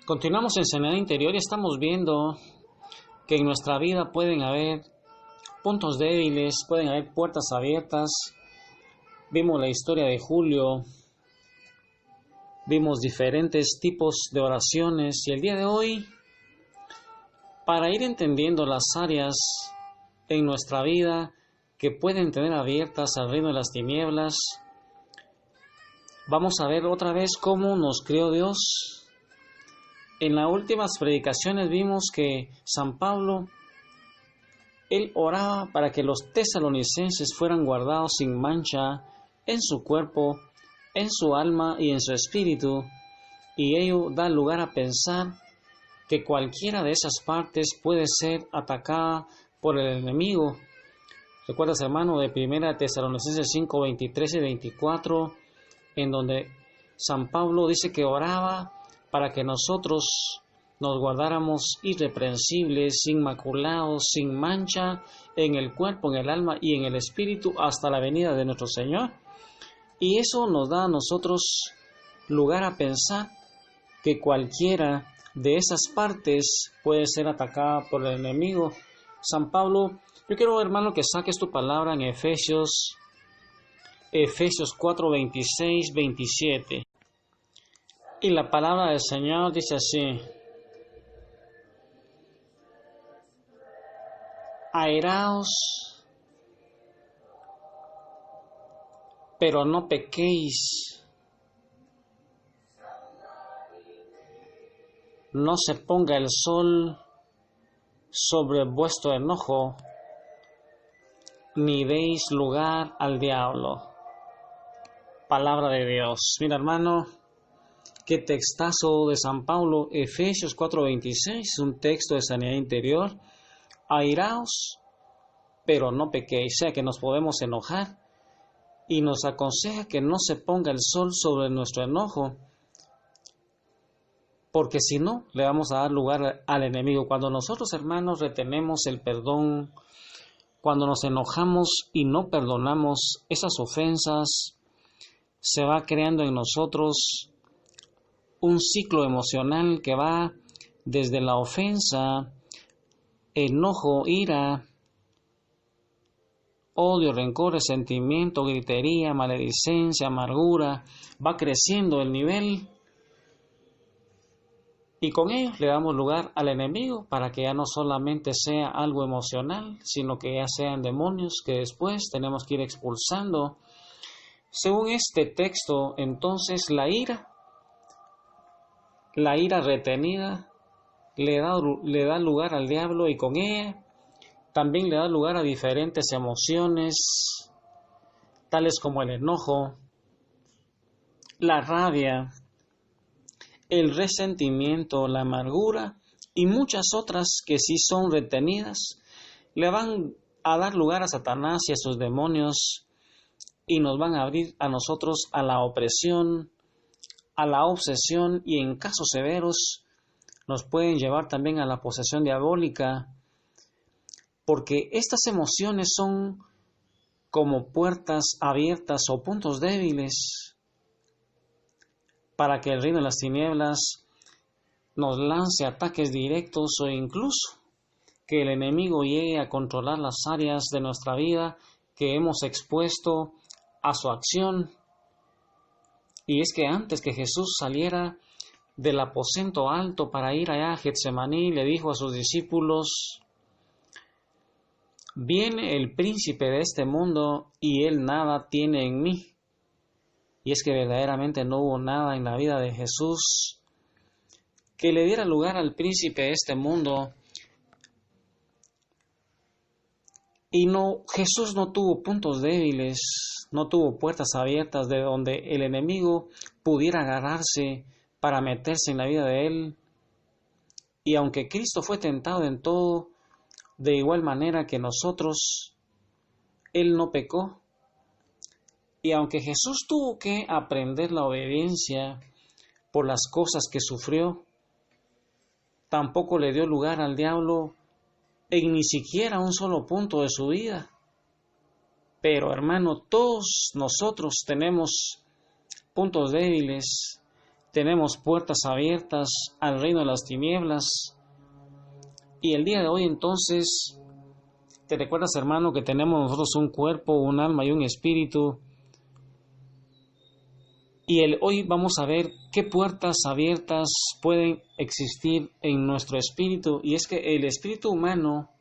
Continuamos en Sanidad Interior y estamos viendo que en nuestra vida pueden haber puntos débiles, pueden haber puertas abiertas. Vimos la historia de Julio, vimos diferentes tipos de oraciones y el día de hoy, para ir entendiendo las áreas en nuestra vida que pueden tener abiertas al reino de las tinieblas, vamos a ver otra vez cómo nos creó Dios. En las últimas predicaciones vimos que San Pablo, él oraba para que los tesalonicenses fueran guardados sin mancha en su cuerpo, en su alma y en su espíritu, y ello da lugar a pensar que cualquiera de esas partes puede ser atacada por el enemigo. ¿Recuerdas, hermano, de 1 Tesalonicenses 5, 23 y 24, en donde San Pablo dice que oraba para que nosotros nos guardáramos irreprensibles, inmaculados, sin mancha, en el cuerpo, en el alma y en el espíritu, hasta la venida de nuestro Señor? Y eso nos da a nosotros lugar a pensar que cualquiera de esas partes puede ser atacada por el enemigo. San Pablo, yo quiero, hermano, que saques tu palabra en Efesios 4, 26, 27. Y la palabra del Señor dice así: airaos, pero no pequéis, no se ponga el sol sobre vuestro enojo, ni deis lugar al diablo. Palabra de Dios. Mira, hermano, qué textazo de San Pablo. Efesios 4:26, un texto de sanidad interior. Airaos, pero no pequéis. O sea que nos podemos enojar, y nos aconseja que no se ponga el sol sobre nuestro enojo, porque si no, le vamos a dar lugar al enemigo. Cuando nosotros, hermanos, retenemos el perdón, cuando nos enojamos y no perdonamos esas ofensas, se va creando en nosotros un ciclo emocional que va desde la ofensa, enojo, ira, odio, rencor, resentimiento, gritería, maledicencia, amargura. Va creciendo el nivel y con ello le damos lugar al enemigo para que ya no solamente sea algo emocional, sino que ya sean demonios que después tenemos que ir expulsando. Según este texto, entonces la ira retenida le da lugar al diablo, y con ella también le da lugar a diferentes emociones, tales como el enojo, la rabia, el resentimiento, la amargura y muchas otras que sí son retenidas. Le van a dar lugar a Satanás y a sus demonios, y nos van a abrir a nosotros a la opresión, a la obsesión, y en casos severos nos pueden llevar también a la posesión diabólica, porque estas emociones son como puertas abiertas o puntos débiles para que el reino de las tinieblas nos lance ataques directos, o incluso que el enemigo llegue a controlar las áreas de nuestra vida que hemos expuesto a su acción. Y es que antes que Jesús saliera del aposento alto para ir allá a Getsemaní, le dijo a sus discípulos: viene el príncipe de este mundo y él nada tiene en mí. Y es que verdaderamente no hubo nada en la vida de Jesús que le diera lugar al príncipe de este mundo. Y Jesús no tuvo puntos débiles, no tuvo puertas abiertas de donde el enemigo pudiera agarrarse para meterse en la vida de él. Y aunque Cristo fue tentado en todo, de igual manera que nosotros, él no pecó. Y aunque Jesús tuvo que aprender la obediencia por las cosas que sufrió, tampoco le dio lugar al diablo en ni siquiera un solo punto de su vida. Pero, hermano, todos nosotros tenemos puntos débiles, tenemos puertas abiertas al reino de las tinieblas. Y el día de hoy entonces, ¿te recuerdas, hermano, que tenemos nosotros un cuerpo, un alma y un espíritu? Y hoy vamos a ver qué puertas abiertas pueden existir en nuestro espíritu. Y es que el espíritu humano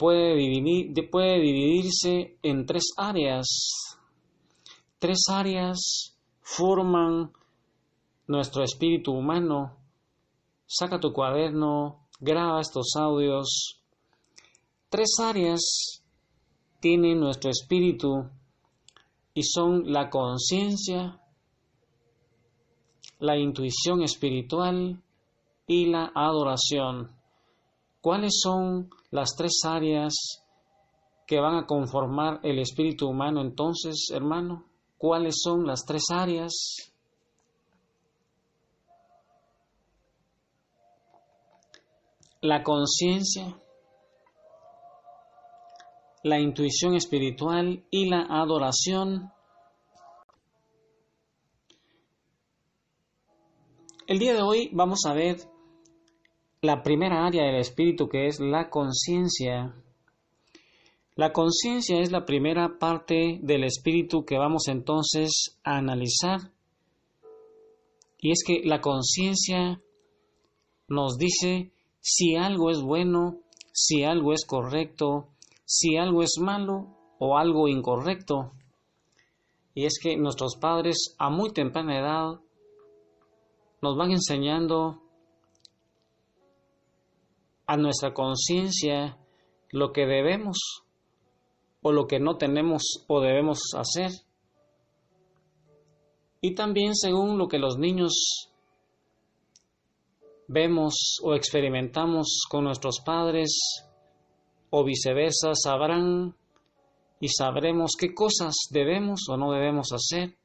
puede dividirse en tres áreas. Tres áreas forman nuestro espíritu humano. Saca tu cuaderno, graba estos audios. Tres áreas tiene nuestro espíritu y son la conciencia, la intuición espiritual y la adoración. ¿Cuáles son las tres áreas que van a conformar el espíritu humano entonces, hermano? ¿Cuáles son las tres áreas? La conciencia, la intuición espiritual y la adoración. El día de hoy vamos a ver la primera área del espíritu, que es la conciencia. La conciencia es la primera parte del espíritu que vamos entonces a analizar. Y es que la conciencia nos dice si algo es bueno, si algo es correcto, si algo es malo o algo incorrecto. Y es que nuestros padres a muy temprana edad nos van enseñando a nuestra conciencia lo que debemos o lo que no tenemos o debemos hacer. Y también según lo que los niños vemos o experimentamos con nuestros padres o viceversa, sabrán y sabremos qué cosas debemos o no debemos hacer.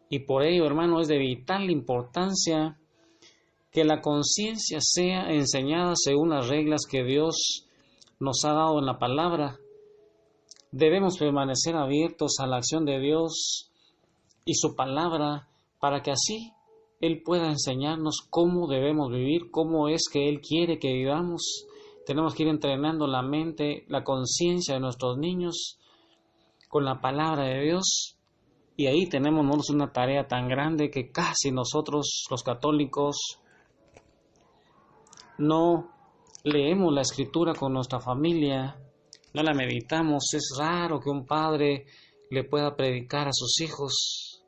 Y por ello, hermano, es de vital importancia que la conciencia sea enseñada según las reglas que Dios nos ha dado en la palabra. Debemos permanecer abiertos a la acción de Dios y su palabra para que así Él pueda enseñarnos cómo debemos vivir, cómo es que Él quiere que vivamos. Tenemos que ir entrenando la mente, la conciencia de nuestros niños con la palabra de Dios. Y ahí tenemos una tarea tan grande que casi nosotros, los católicos, no leemos la escritura con nuestra familia, no la meditamos. Es raro que un padre le pueda predicar a sus hijos.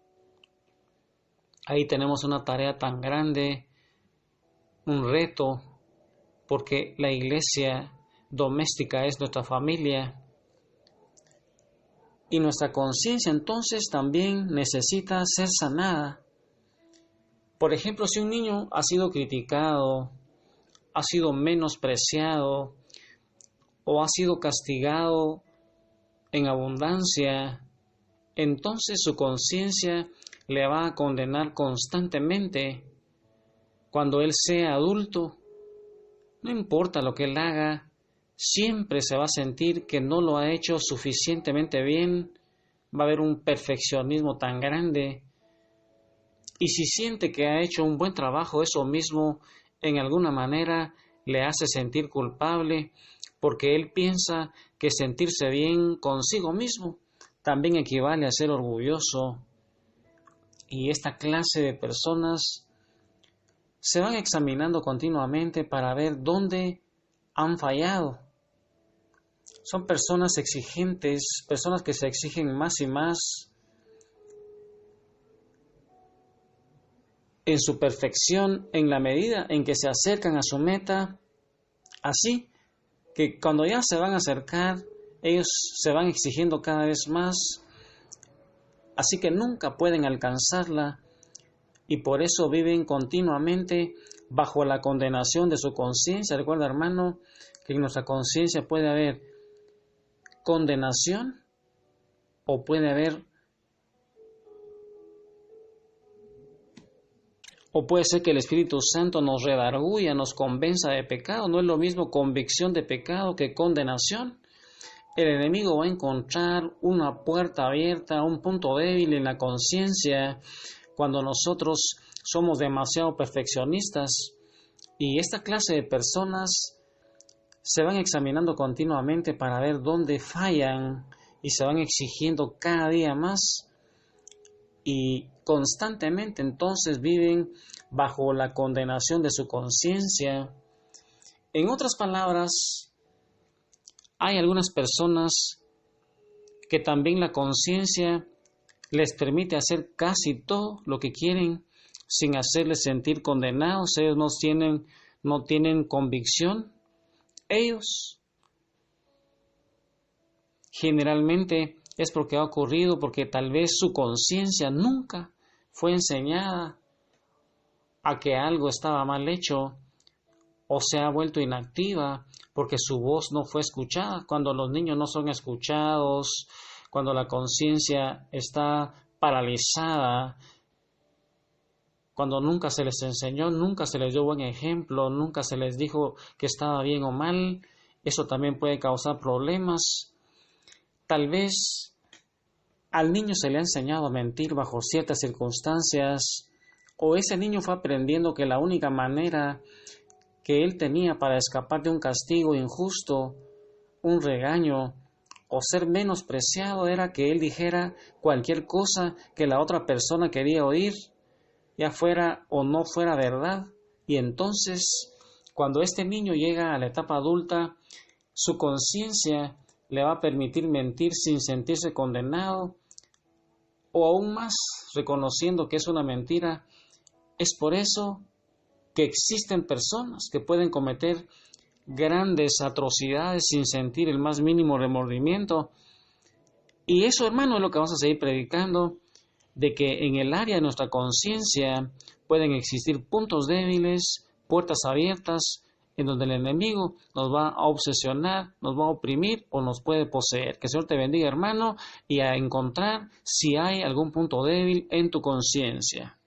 Ahí tenemos una tarea tan grande, un reto, porque la iglesia doméstica es nuestra familia. Y nuestra conciencia entonces también necesita ser sanada. Por ejemplo, si un niño ha sido criticado, ha sido menospreciado o ha sido castigado en abundancia, entonces su conciencia le va a condenar constantemente. Cuando él sea adulto, no importa lo que él haga, siempre se va a sentir que no lo ha hecho suficientemente bien, va a haber un perfeccionismo tan grande. Y si siente que ha hecho un buen trabajo, eso mismo en alguna manera le hace sentir culpable, porque él piensa que sentirse bien consigo mismo también equivale a ser orgulloso. Y esta clase de personas se van examinando continuamente para ver dónde han fallado. Son personas exigentes, personas que se exigen más y más en su perfección en la medida en que se acercan a su meta, así que cuando ya se van a acercar, ellos se van exigiendo cada vez más, así que nunca pueden alcanzarla y por eso viven continuamente bajo la condenación de su conciencia. Recuerda, hermano, que en nuestra conciencia puede haber condenación o puede ser que el Espíritu Santo nos redarguya, nos convenza de pecado. No es lo mismo convicción de pecado que condenación. El enemigo va a encontrar una puerta abierta, un punto débil en la conciencia cuando nosotros somos demasiado perfeccionistas, y esta clase de personas se van examinando continuamente para ver dónde fallan y se van exigiendo cada día más y constantemente entonces viven bajo la condenación de su conciencia. En otras palabras, hay algunas personas que también la conciencia les permite hacer casi todo lo que quieren sin hacerles sentir condenados. Ellos no tienen convicción. Ellos generalmente es porque ha ocurrido, porque tal vez su conciencia nunca fue enseñada a que algo estaba mal hecho, o se ha vuelto inactiva porque su voz no fue escuchada. Cuando los niños no son escuchados, cuando la conciencia está paralizada, cuando nunca se les enseñó, nunca se les dio buen ejemplo, nunca se les dijo que estaba bien o mal, eso también puede causar problemas. Tal vez al niño se le ha enseñado a mentir bajo ciertas circunstancias, o ese niño fue aprendiendo que la única manera que él tenía para escapar de un castigo injusto, un regaño o ser menospreciado era que él dijera cualquier cosa que la otra persona quería oír, ya fuera o no fuera verdad. Y entonces, cuando este niño llega a la etapa adulta, su conciencia le va a permitir mentir sin sentirse condenado, o aún más, reconociendo que es una mentira. Es por eso que existen personas que pueden cometer grandes atrocidades sin sentir el más mínimo remordimiento. Y eso, hermano, es lo que vamos a seguir predicando, de que en el área de nuestra conciencia pueden existir puntos débiles, puertas abiertas, en donde el enemigo nos va a obsesionar, nos va a oprimir o nos puede poseer. Que el Señor te bendiga, hermano, y a encontrar si hay algún punto débil en tu conciencia.